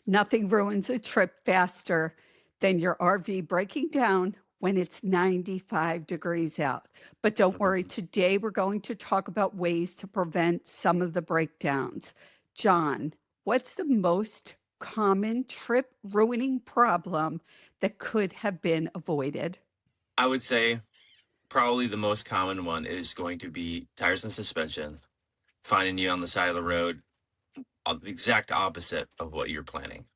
Nothing ruins a trip faster than your RV breaking down when it's 95 degrees out. But don't worry, Mhm. today we're going to talk about ways to prevent some of the breakdowns. John, what's the most common trip ruining problem that could have been avoided? I would say probably the most common one is going to be tires and suspension, finding you on the side of the road, the exact opposite of what you're planning.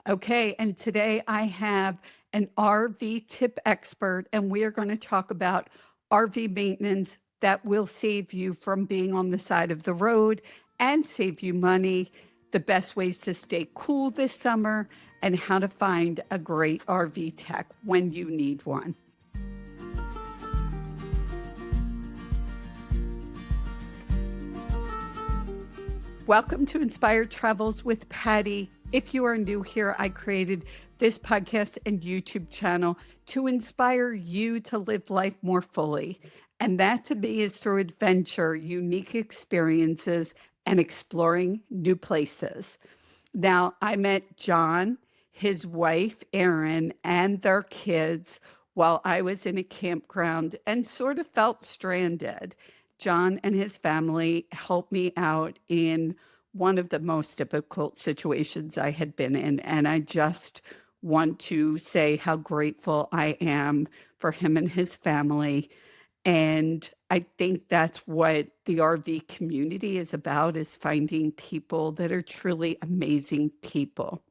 Okay, and today I have an RV tip expert, and we are going to talk about RV maintenance that will save you from being on the side of the road and save you money, the best ways to stay cool this summer, and how to find a great RV tech when you need one. Welcome to Inspired Travels with Patti. If you are new here, I created this podcast and YouTube channel to inspire you to live life more fully. And that to me is through adventure, unique experiences, and exploring new places. Now, I met John, his wife, Erin, and their kids while I was in a campground and sort of felt stranded. John and his family helped me out in one of the most difficult situations I had been in. And I just want to say how grateful I am for him and his family. And I think that's what the RV community is about, is finding people that are truly amazing people.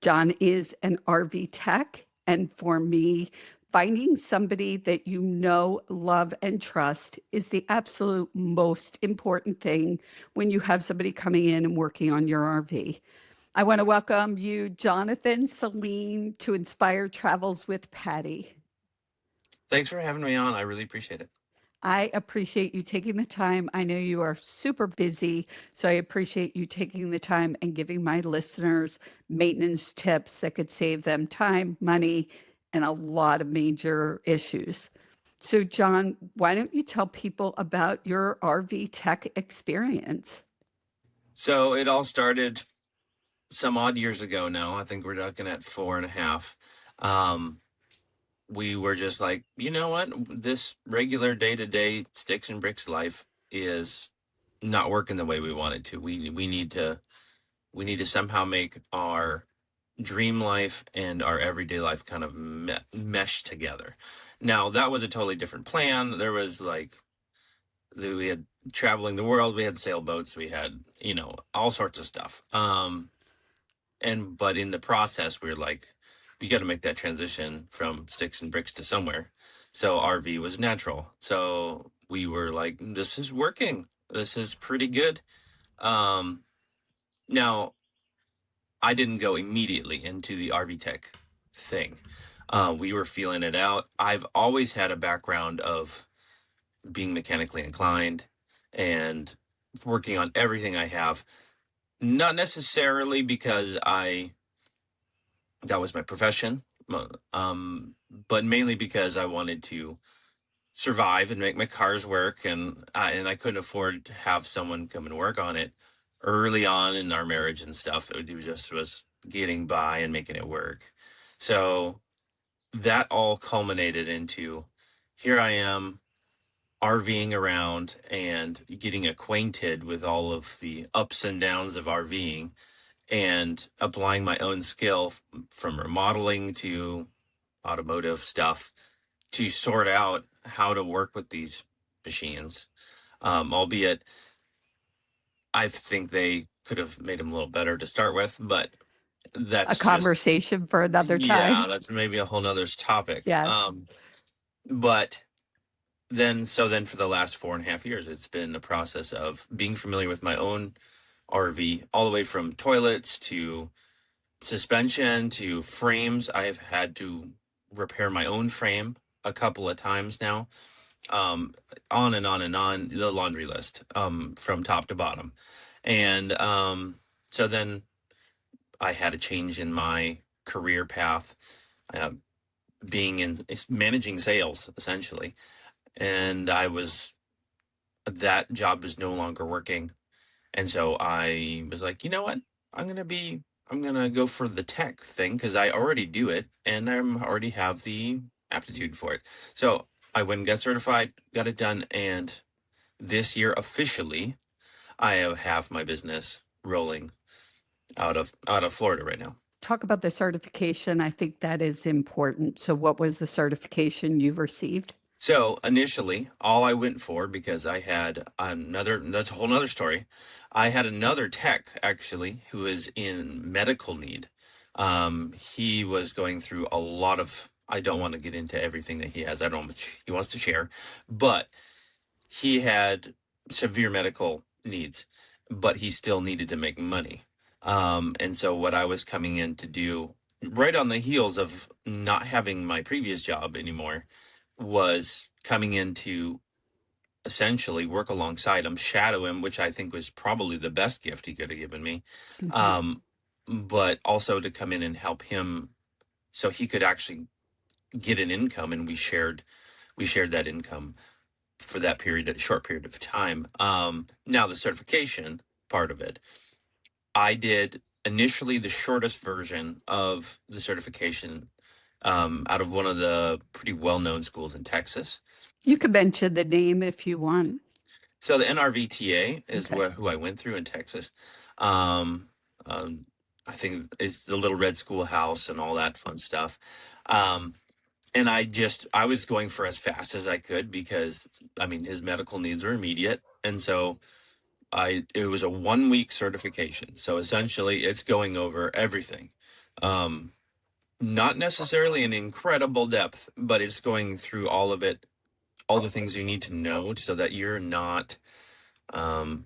John is an RV tech. And for me, finding somebody that you know, love, and trust is the absolute most important thing when you have somebody coming in and working on your RV. I want to welcome you, Jonathan Selin, to Inspire Travels with Patti. Thanks for having me on. I really appreciate it. I appreciate you taking the time. I know you are super busy, so I appreciate you taking the time and giving my listeners maintenance tips that could save them time, money, and a lot of major issues. So, John, why don't you tell people about your RV tech experience? So it all started some odd years ago now. I think we're looking at 4.5. Um, we were just like, you know what? This regular day to day sticks and bricks life is not working the way we want it to. We need to somehow make our dream life and our everyday life kind of mesh together. Now, that was a totally different plan. There was like, we had traveling the world, we had sailboats, we had, all sorts of stuff. But in the process, we were like, we got to make that transition from sticks and bricks to somewhere. So RV was natural. So we were like, this is working. This is pretty good. Um, Now, I didn't go immediately into the RV tech thing. We were feeling it out. I've always had a background of being mechanically inclined and working on everything I have. Not necessarily because that was my profession, but mainly because I wanted to survive and make my cars work, and I couldn't afford to have someone come and work on it early on in our marriage and stuff. It just was getting by and making it work. So that all culminated into, here I am RVing around and getting acquainted with all of the ups and downs of RVing and applying my own skill from remodeling to automotive stuff to sort out how to work with these machines. Albeit, I think they could have made them a little better to start with, but A that's just, conversation for another yeah, time. that's maybe a whole nother topic. Yes. But then for the last 4.5 years, it's been a process of being familiar with my own RV, all the way from toilets to suspension to frames. I've had to repair my own frame a couple of times now. um, on and on and on the laundry list, from top to bottom. And so then I had a change in my career path, uh, being in managing sales essentially. And that job was no longer working. And so I was like, you know what? I'm going to be I'm gonna go for the tech thing because I already do it and I already have the aptitude for it. So I went and got certified, got it done, and this year officially I have my business rolling out of Florida right now. Talk about the certification. I think that is important. So, what was the certification you received? So initially, all I went for, because I had another, that's a whole nother story. I had another tech actually who is in medical need. He was going through a lot of, I don't want to get into everything that he has. I don't know how much he wants to share, but he had severe medical needs, but he still needed to make money. And so what I was coming in to do right on the heels of not having my previous job anymore was coming in to essentially work alongside him, shadow him, which I think was probably the best gift he could have given me. Mhm. Um, but also to come in and help him so he could actually get an income, and we shared that income for that period, a short period of time. Now the certification part of it, I did initially the shortest version of the certification out of one of the pretty well-known schools in Texas. You could mention the name if you want. So the NRVTA is Okay. who I went through in Texas. Um, um, I think it's the Little Red Schoolhouse and all that fun stuff. Um, and I was going for as fast as I could because I mean his medical needs were immediate, and so it was a 1 week certification. So essentially, it's going over everything. Um, Not necessarily in incredible depth, but it's going through all of it, all the things you need to know so that um,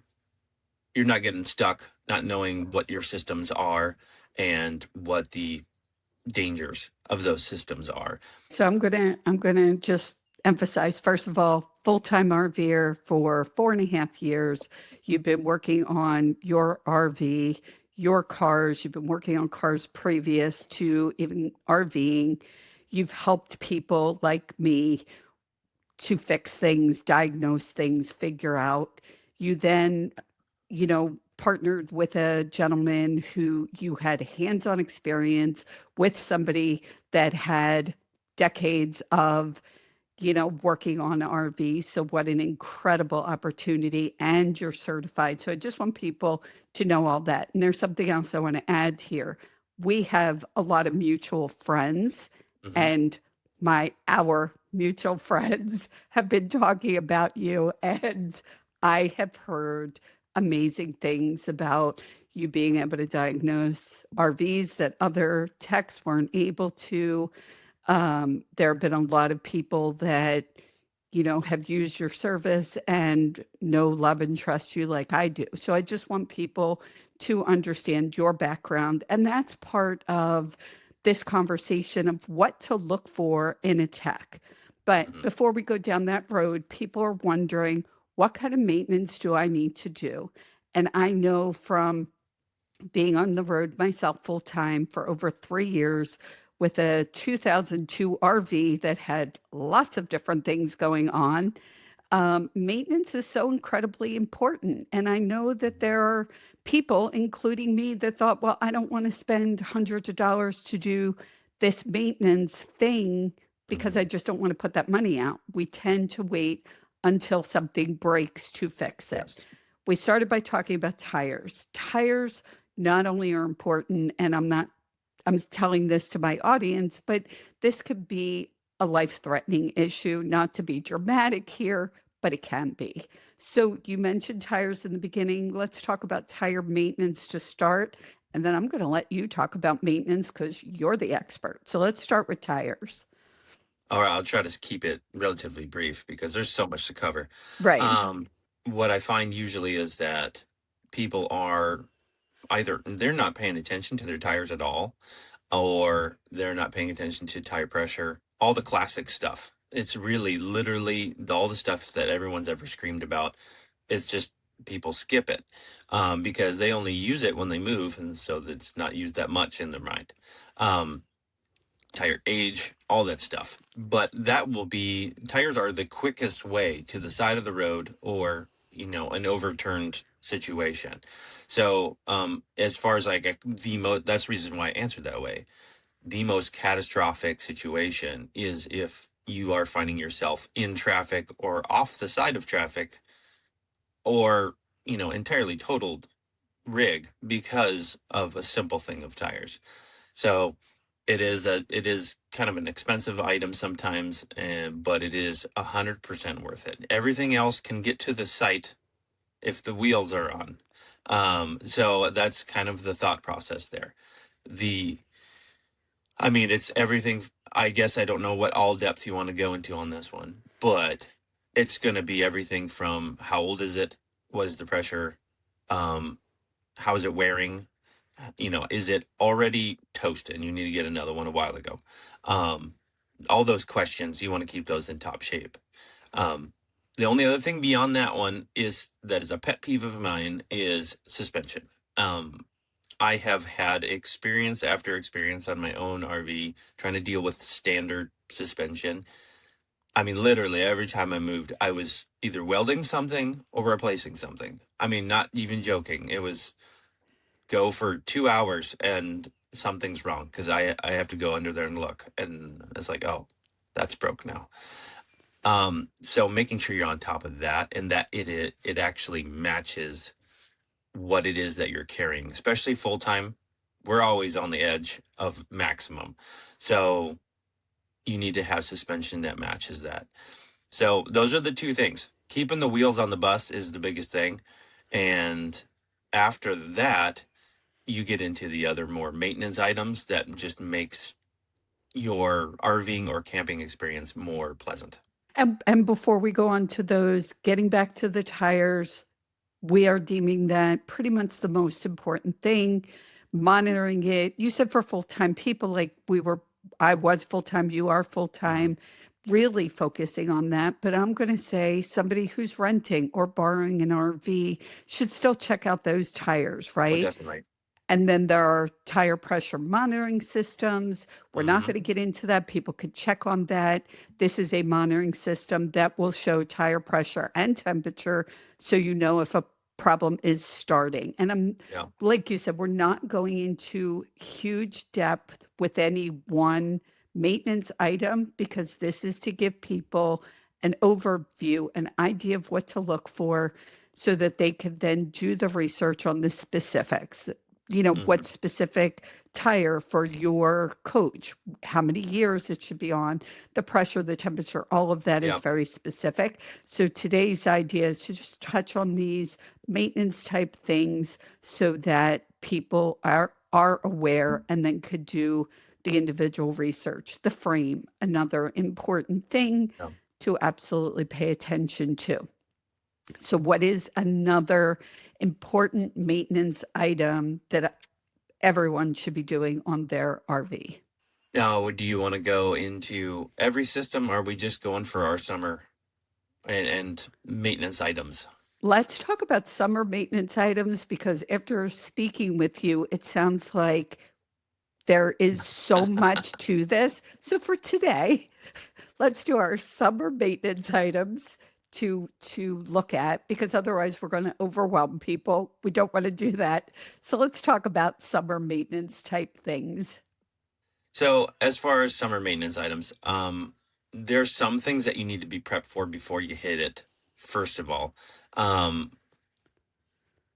you're not getting stuck, not knowing what your systems are and what the dangers of those systems are. So I'm gonna just emphasize first of all, full-time RVer for 4.5 years. You've been working on your RV, your cars. You've been working on cars previous to even RVing. You've helped people like me to fix things, diagnose things, figure out. You then, partnered with a gentleman who you had hands-on experience with, somebody that had decades of working on RVs. So, what an incredible opportunity. And you're certified. So, I just want people to know all that. And there's something else I want to add here. We have a lot of mutual friends, Hmm. and our mutual friends have been talking about you. And I have heard amazing things about you being able to diagnose RVs that other techs weren't able to. There have been a lot of people that, have used your service and know, love, and trust you like I do. So I just want people to understand your background. And that's part of this conversation of what to look for in a tech. But Hmm. before we go down that road, people are wondering, what kind of maintenance do I need to do? And I know from being on the road myself full time for over 3 years with a 2002 RV that had lots of different things going on. Maintenance is so incredibly important. And I know that there are people, including me, that thought, well, I don't want to spend hundreds of dollars to do this maintenance thing because Hmm. I just don't want to put that money out. We tend to wait until something breaks to fix it. Yes. We started by talking about tires. Tires not only are important, and I'm telling this to my audience, but this could be a life-threatening issue, not to be dramatic here, but it can be. So you mentioned tires in the beginning. Let's talk about tire maintenance to start, and then I'm going to let you talk about maintenance because you're the expert. So let's start with tires. All right, I'll try to keep it relatively brief because there's so much to cover. Right. Um, what I find usually is that people are either they're not paying attention to their tires at all, or they're not paying attention to tire pressure, all the classic stuff. It's really literally all the stuff that everyone's ever screamed about. It's just people skip it because they only use it when they move, and so it's not used that much in their mind. Um, Tire age, all that stuff. But tires are the quickest way to the side of the road or, an overturned. situation. So as far as like that's the reason why I answered that way. The most catastrophic situation is if you are finding yourself in traffic or off the side of traffic, or entirely totaled rig because of a simple thing of tires. So it is kind of an expensive item sometimes, but it is 100% worth it. Everything else can get to the site if the wheels are on. So that's kind of the thought process there. The I mean, it's everything. I guess I don't know what all depth you want to go into on this one, but it's going to be everything from how old is it? What is the pressure? Um, how is it wearing? Is it already toasted and you need to get another one a while ago? Um, all those questions, you want to keep those in top shape. Um, the only other thing beyond that one that is a pet peeve of mine is suspension. I have had experience after experience on my own RV trying to deal with standard suspension. I mean, literally every time I moved, I was either welding something or replacing something. I mean, not even joking. It was go for 2 hours and something's wrong because I have to go under there and look. And it's like, oh, that's broke now. So making sure you're on top of that and that it actually matches what it is that you're carrying, especially full time. We're always on the edge of maximum. So you need to have suspension that matches that. So those are the two things. Keeping the wheels on the bus is the biggest thing. And after that, you get into the other more maintenance items that just makes your RVing or camping experience more pleasant. And before we go on to those, getting back to the tires, we are deeming that pretty much the most important thing, monitoring it. You said for full-time people, like I was full-time, you are Mm-hmm. full-time, really focusing on that. But I'm going to say somebody who's renting or borrowing an RV should still check out those tires, Oh, right? definitely. And then there are tire pressure monitoring systems. We're not going to Mm-hmm. get into that. People could check on that. This is a monitoring system that will show tire pressure and temperature so you know if a problem is starting. And Yeah. like you said, we're not going into huge depth with any one maintenance item because this is to give people an overview, an idea of what to look for so that they can then do the research on the specifics, Mm-hmm. what specific tire for your coach, how many years it should be on, the pressure, the temperature, all of that is Yeah. very specific. So today's idea is to just touch on these maintenance type things so that people are aware and then could do the individual research. The frame, another important thing Yeah. to absolutely pay attention to. So, what is another important maintenance item that everyone should be doing on their RV? Now, do you want to go into every system, or are we just going for our summer and maintenance items? Let's talk about summer maintenance items because after speaking with you, it sounds like there is so much to this. So, for today, let's do our summer maintenance items to look at because otherwise we're going to overwhelm people. We don't want to do that. So let's talk about summer maintenance type things. So, as far as summer maintenance items, there's some things that you need to be prepped for before you hit it. First of all, um,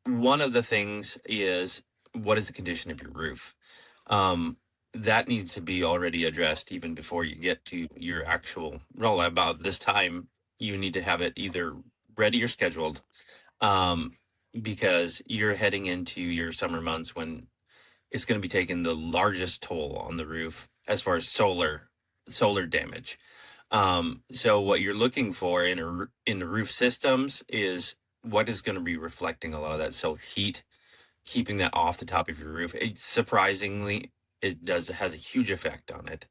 one of the things is what is the condition of your roof? Um, that needs to be already addressed even before you get to your actual roll. About this time, you need to have it either ready or scheduled, um, because you're heading into your summer months when it's going to be taking the largest toll on the roof as far as solar damage. So what you're looking for in the roof systems is what is going to be reflecting a lot of that. So heat, keeping that off the top of your roof. Surprisingly, it has a huge effect on it.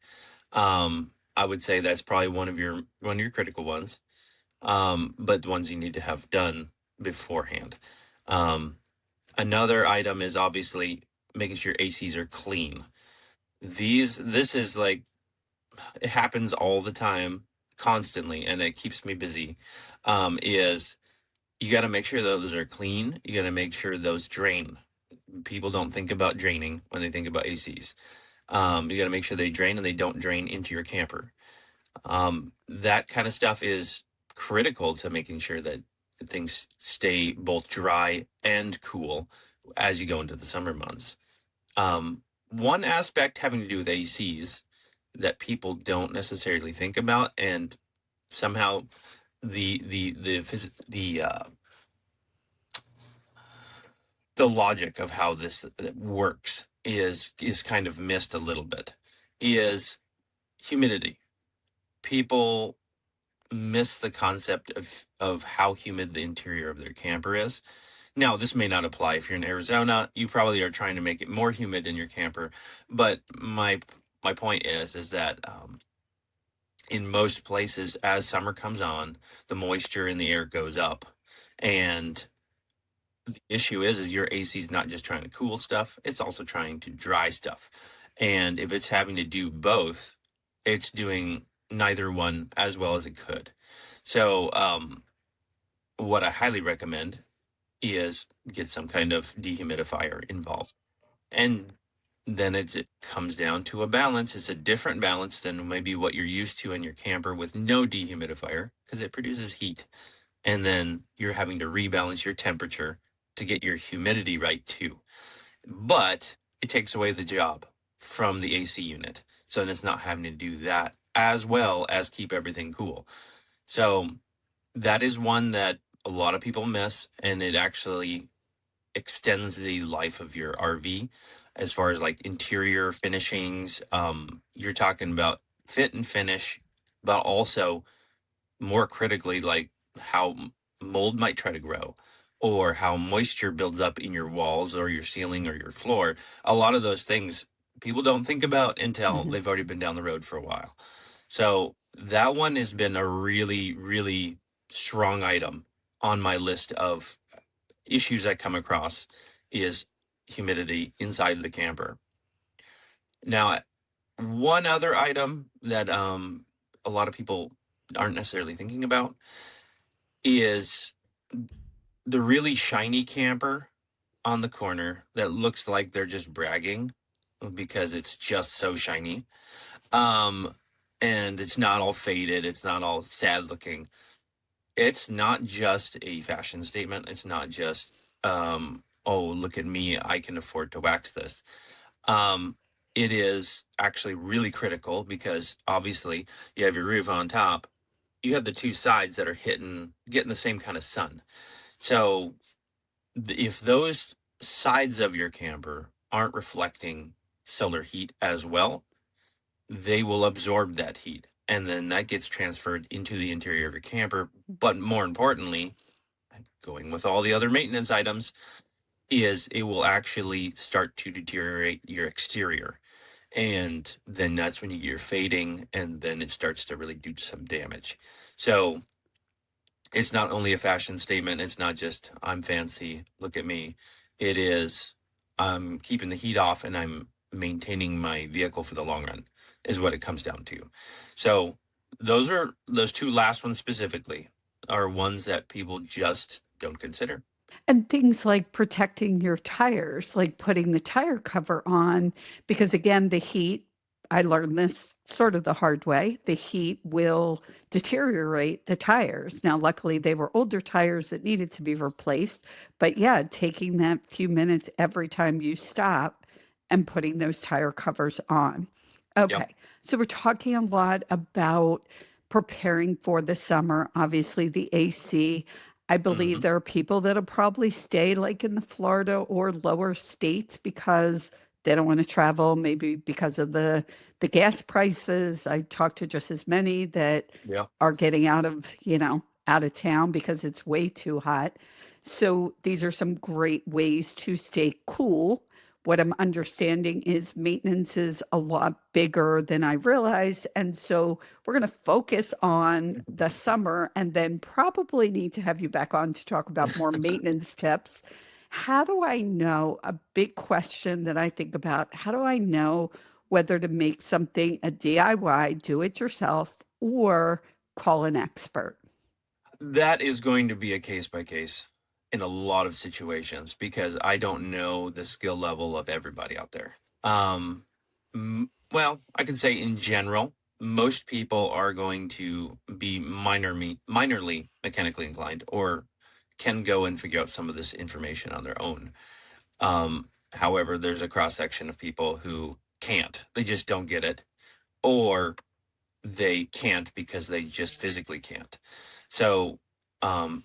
I would say that's probably one of your critical ones. But the ones you need to have done beforehand. Um, Another item is obviously making sure ACs are clean. This is like, it happens all the time, constantly, and it keeps me busy. Is You got to make sure those are clean. You got to make sure those drain. People don't think about draining when they think about ACs. You got to make sure they drain and they don't drain into your camper. That kind of stuff is critical to making sure that things stay both dry and cool as you go into the summer months. One aspect having to do with ACs that people don't necessarily think about, and somehow the logic of how this works is kind of missed a little bit, is humidity. People miss the concept of how humid the interior of their camper is. Now, this may not apply if you're in Arizona. You probably are trying to make it more humid in your camper, but my point is that in most places, as summer comes on, the moisture in the air goes up, and the issue is your AC is not just trying to cool stuff; it's also trying to dry stuff. And if it's having to do both, it's doing neither one as well as it could. So, what I highly recommend is get some kind of dehumidifier involved. And then it comes down to a balance. It's a different balance than maybe what you're used to in your camper with no dehumidifier, because it produces heat. And then you're having to rebalance your temperature to get your humidity right too. But it takes away the job from the AC unit. So then it's not having to do that as well as keep everything cool. So that is one that a lot of people miss, and it actually extends the life of your RV as far as like interior finishings. You're talking about fit and finish, but also more critically, like how mold might try to grow, or how moisture builds up in your walls or your ceiling or your floor. A lot of those things people don't think about until Mhm. they've already been down the road for a while. So that one has been a really, really strong item on my list of issues I come across, is humidity inside the camper. Now, one other item that a lot of people aren't necessarily thinking about is the really shiny camper on the corner that looks like they're just bragging because it's just so shiny. Um, and it's not all faded, it's not all sad looking. It's not just a fashion statement. It's not just, oh, look at me, I can afford to wax this. Um, it is actually really critical because obviously you have your roof on top. You have the two sides that are getting the same kind of sun. So if those sides of your camper aren't reflecting solar heat as well, they will absorb that heat. And then that gets transferred into the interior of your camper. But more importantly, going with all the other maintenance items, is it will actually start to deteriorate your exterior. And then that's when you get your fading, and then it starts to really do some damage. So it's not only a fashion statement, it's not just I'm fancy, look at me. It is I'm keeping the heat off and I'm maintaining my vehicle for the long run, is what it comes down to. So those two last ones specifically are ones that people just don't consider. And things like protecting your tires, like putting the tire cover on, because again, the heat, I learned this sort of the hard way, the heat will deteriorate the tires. Now, luckily, they were older tires that needed to be replaced. But yeah, taking that few minutes every time you stop and putting those tire covers on. Yep. Okay, so we're talking a lot about preparing for the summer, obviously, the AC. I believe Hmm. there are people that'll probably stay like in the Florida or lower states because they don't want to travel, maybe because of the gas prices. I talked to just as many that Yeah. are getting out of, out of town because it's way too hot. So these are some great ways to stay cool. What I'm understanding is maintenance is a lot bigger than I realized. And so we're going to focus on the summer and then probably need to have you back on to talk about more maintenance tips. How do I know? A big question that I think about, how do I know whether to make something a DIY, do it yourself, or call an expert? That is going to be a case by case in a lot of situations because I don't know the skill level of everybody out there. Well, I can say in general, most people are going to be minorly mechanically inclined or can go and figure out some of this information on their own. However, there's a cross section of people who can't. They just don't get it, or they can't because they just physically can't. So, um,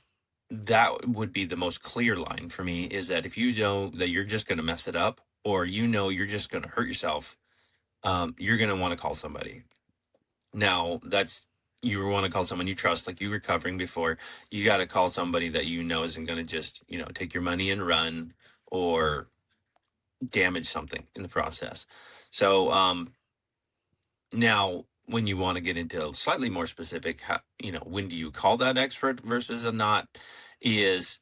that would be the most clear line for me, is that if you know that you're just going to mess it up, or you know you're just going to hurt yourself, you're going to want to call somebody. Now, that's, you want to call someone you trust, like you were covering before. You got to call somebody that you know isn't going to just, take your money and run or damage something in the process. So, now, when you want to get into slightly more specific, when do you call that expert versus a not, is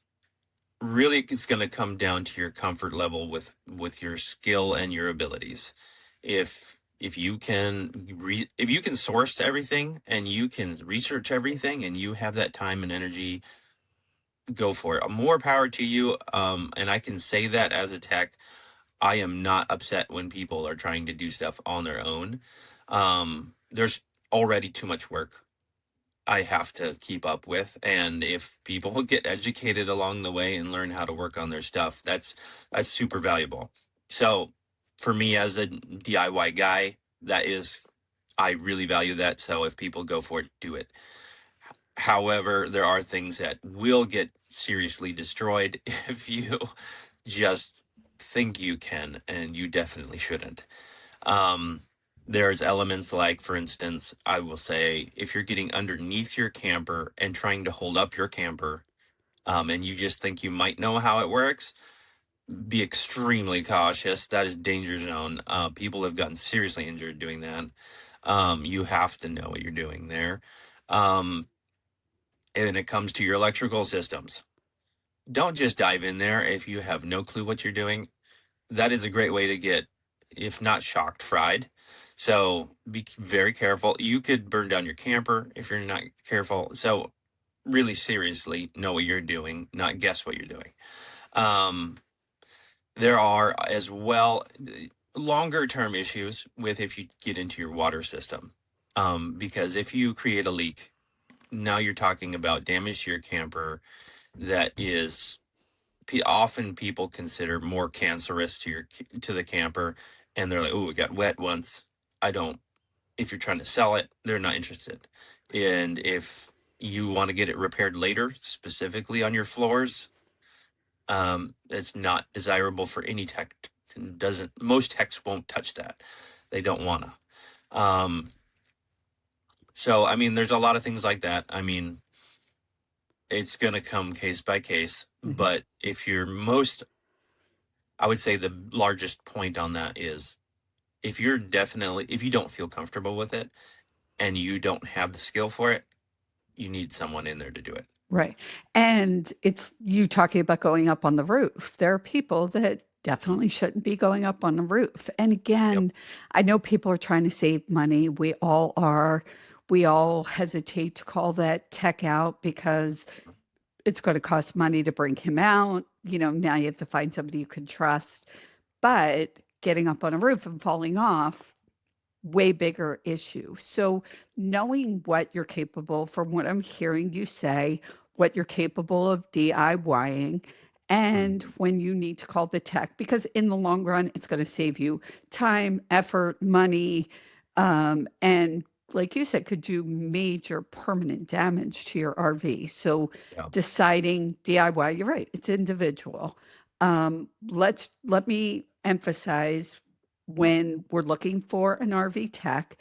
really, it's going to come down to your comfort level with your skill and your abilities. If you can if you can source everything and you can research everything and you have that time and energy, go for it. More power to you. And I can say that as a tech, I am not upset when people are trying to do stuff on their own. There's already too much work I have to keep up with. And if people get educated along the way and learn how to work on their stuff, that's super valuable. So for me as a DIY guy, I really value that. So if people go for it, do it. However, there are things that will get seriously destroyed if you just think you can, and you definitely shouldn't. Um, there's elements like, for instance, I will say, if you're getting underneath your camper and trying to hold up your camper, and you just think you might know how it works, be extremely cautious. That is danger zone. People have gotten seriously injured doing that. You have to know what you're doing there. Um, and it comes to your electrical systems, don't just dive in there if you have no clue what you're doing. That is a great way to get, if not shocked, fried. So be very careful. You could burn down your camper if you're not careful. So really seriously know what you're doing, not guess what you're doing. Um, there are as well longer term issues with if you get into your water system. Because if you create a leak, now you're talking about damage to your camper that is often people consider more cancerous to the camper, and they're like, oh, it got wet once. I don't If you're trying to sell it, they're not interested. And if you want to get it repaired later, specifically on your floors, it's not desirable for any tech. Doesn't Most techs won't touch that. They don't want to. So I mean, there's a lot of things like that. I mean, it's going to come case by case. Mhm. But I would say the largest point on that is, if you don't feel comfortable with it and you don't have the skill for it, you need someone in there to do it. Right. And it's you talking about going up on the roof. There are people that definitely shouldn't be going up on the roof. And Yep. again, I know people are trying to save money. We all are. We all hesitate to call that tech out because it's going to cost money to bring him out. Now you have to find somebody you can trust. But getting up on a roof and falling off, way bigger issue. So knowing what you're capable, from what I'm hearing you say, what you're capable of DIYing, and Mhm. when you need to call the tech, because in the long run, it's going to save you time, effort, money, and like you said, could do major permanent damage to your RV. So Yeah. deciding DIY, you're right, it's individual. Let me emphasize, when we're looking for an RV tech,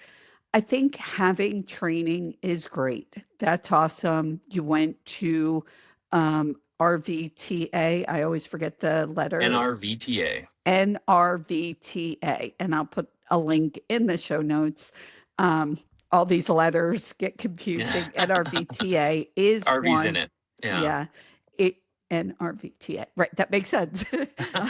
I think having training is great. That's awesome. You went to RVTA. I always forget the letter. NRVTA. NRVTA. And I'll put a link in the show notes. Um, all these letters get confusing. NRVTA is RV's in one. it. Yeah. Yeah, it NRVTA. Right, that makes sense.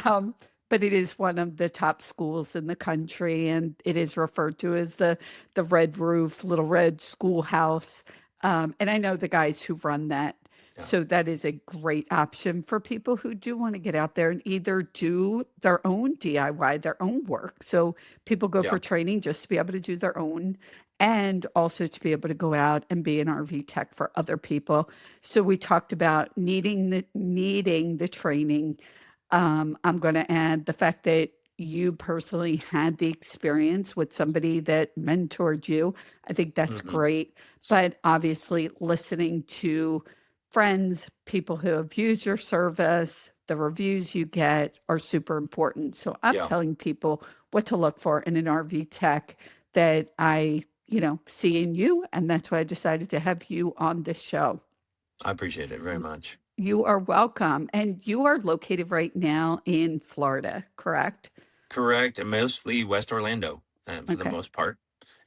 um, but it is one of the top schools in the country, and it is referred to as the red roof, little red schoolhouse. And I know the guys who run that. Yeah. So that is a great option for people who do want to get out there and either do their own DIY, their own work. So people go Yeah. for training just to be able to do their own and also to be able to go out and be an RV tech for other people. So we talked about needing the training. I'm going to add the fact that you personally had the experience with somebody that mentored you. I think that's Hmm. great. But obviously, listening to friends, people who have used your service, the reviews you get are super important. So I'm Yeah. telling people what to look for in an RV tech that I see in you. And that's why I decided to have you on this show. I appreciate it very much. You are welcome. And you are located right now in Florida, correct? Correct. And mostly West Orlando, for the Okay. most part,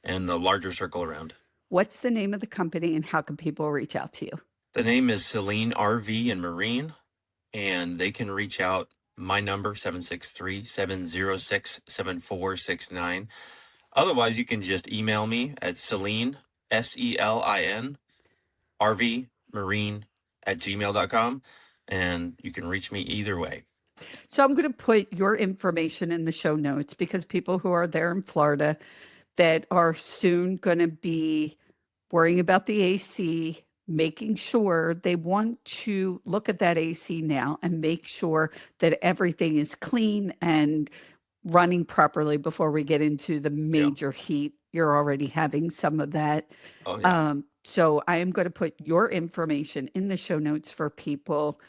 and the larger circle around. What's the name of the company and how can people reach out to you? The name is Selin RV and Marine, and they can reach out. My number 763-706-7469. Otherwise, you can just email me at Selin, SELIN, RV Marine at gmail.com, and you can reach me either way. So I'm going to put your information in the show notes because people who are there in Florida that are soon going to be worrying about the AC, making sure they want to look at that AC now and make sure that everything is clean and running properly before we get into the Yeah. major heat. You're already having some of that. Oh, yeah. So I am going to put your information in the show notes for people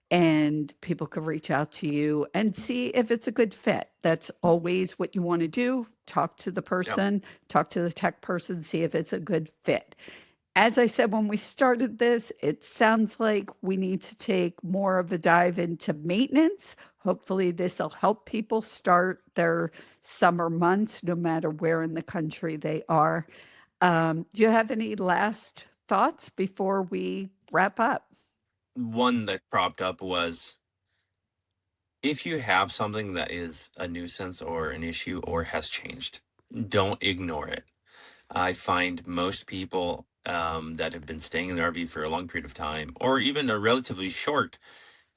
and people can reach out to you and see if it's a good fit. That's always what you want to do. Talk to the Yeah. person, talk to the tech person, see if it's a good fit. As I said when we started this, it sounds like we need to take more of a dive into maintenance. Hopefully, this will help people start their summer months, no matter where in the country they are. Do you have any last thoughts before we wrap up? One that cropped up was, if you have something that is a nuisance or an issue or has changed, don't ignore it. I find most people that have been staying in the RV for a long period of time, or even a relatively short,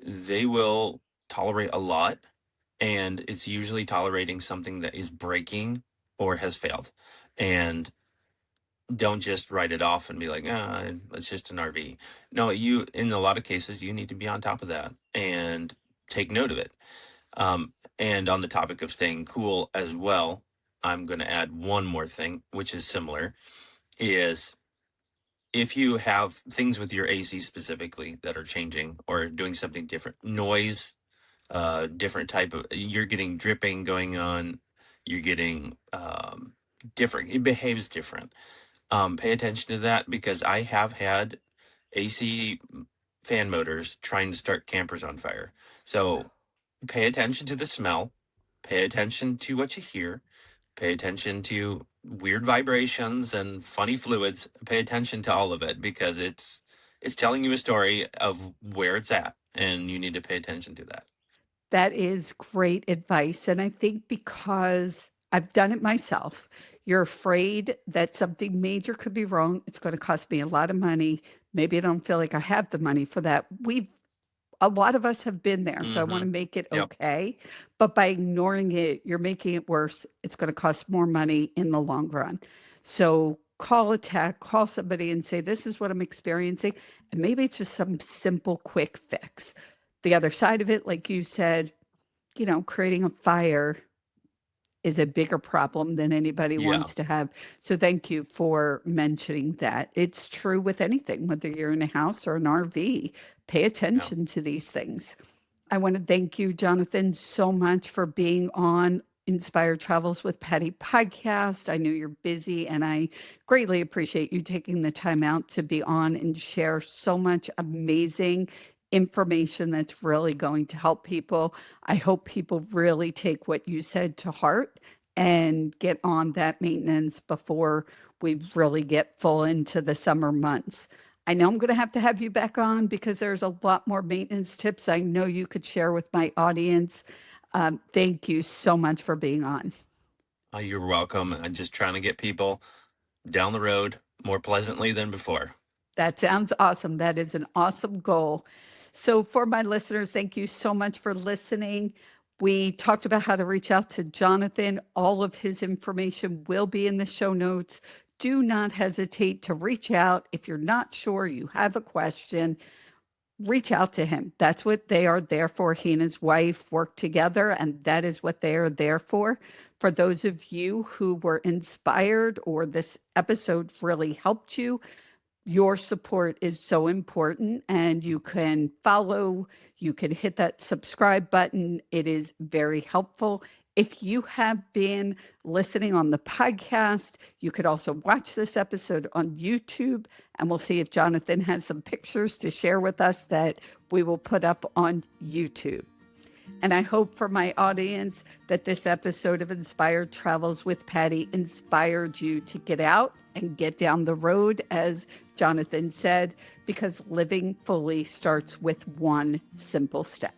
they will tolerate a lot, and it's usually tolerating something that is breaking or has failed. And don't just write it off and be like, ah, it's just an RV. No, you, in a lot of cases, you need to be on top of that and take note of it. And on the topic of staying cool as well, I'm going to add one more thing, which is similar, is if you have things with your AC specifically that are changing or doing something different, noise, different type of, you're getting dripping going on, you're getting different, it behaves different. Pay attention to that, because I have had AC fan motors trying to start campers on fire. So pay attention to the smell, pay attention to what you hear, pay attention to weird vibrations and funny fluids, pay attention to all of it, because it's telling you a story of where it's at, and you need to pay attention to that. That is great advice. And I think because I've done it myself, you're afraid that something major could be wrong. It's going to cost me a lot of money. Maybe I don't feel like I have the money for that. A lot of us have been there. So I want Mm-hmm. to make it Yep. okay. But by ignoring it, you're making it worse. It's going to cost more money in the long run. So call a tech, call somebody and say, this is what I'm experiencing. And maybe it's just some simple, quick fix. The other side of it, like you said, creating a fire is a bigger problem than anybody Yeah. wants to have. So thank you for mentioning that. It's true with anything, whether you're in a house or an RV. Pay Yeah. attention to these things. I want to thank you, Jonathan, so much for being on Inspired Travels with Patti podcast. I know you're busy, and I greatly appreciate you taking the time out to be on and share so much amazing information that's really going to help people. I hope people really take what you said to heart and get on that maintenance before we really get full into the summer months. I know I'm going to have you back on because there's a lot more maintenance tips I know you could share with my audience. Thank you so much for being on. You're welcome. I'm just trying to get people down the road more pleasantly than before. That sounds awesome. That is an awesome goal. So, for my listeners, thank you so much for listening. We talked about how to reach out to Jonathan. All of his information will be in the show notes. Do not hesitate to reach out if you're not sure, you have a question. Reach out to him. That's what they are there for. He and his wife work together, and that is what they are there for. For those of you who were inspired or this episode really helped you, your support is so important, and you can follow, you can hit that subscribe button. It is very helpful. If you have been listening on the podcast, you could also watch this episode on YouTube, and we'll see if Jonathan has some pictures to share with us that we will put up on YouTube. And I hope for my audience that this episode of Inspired Travels with Patti inspired you to get out and get down the road, as Jonathan said, because living fully starts with one simple step.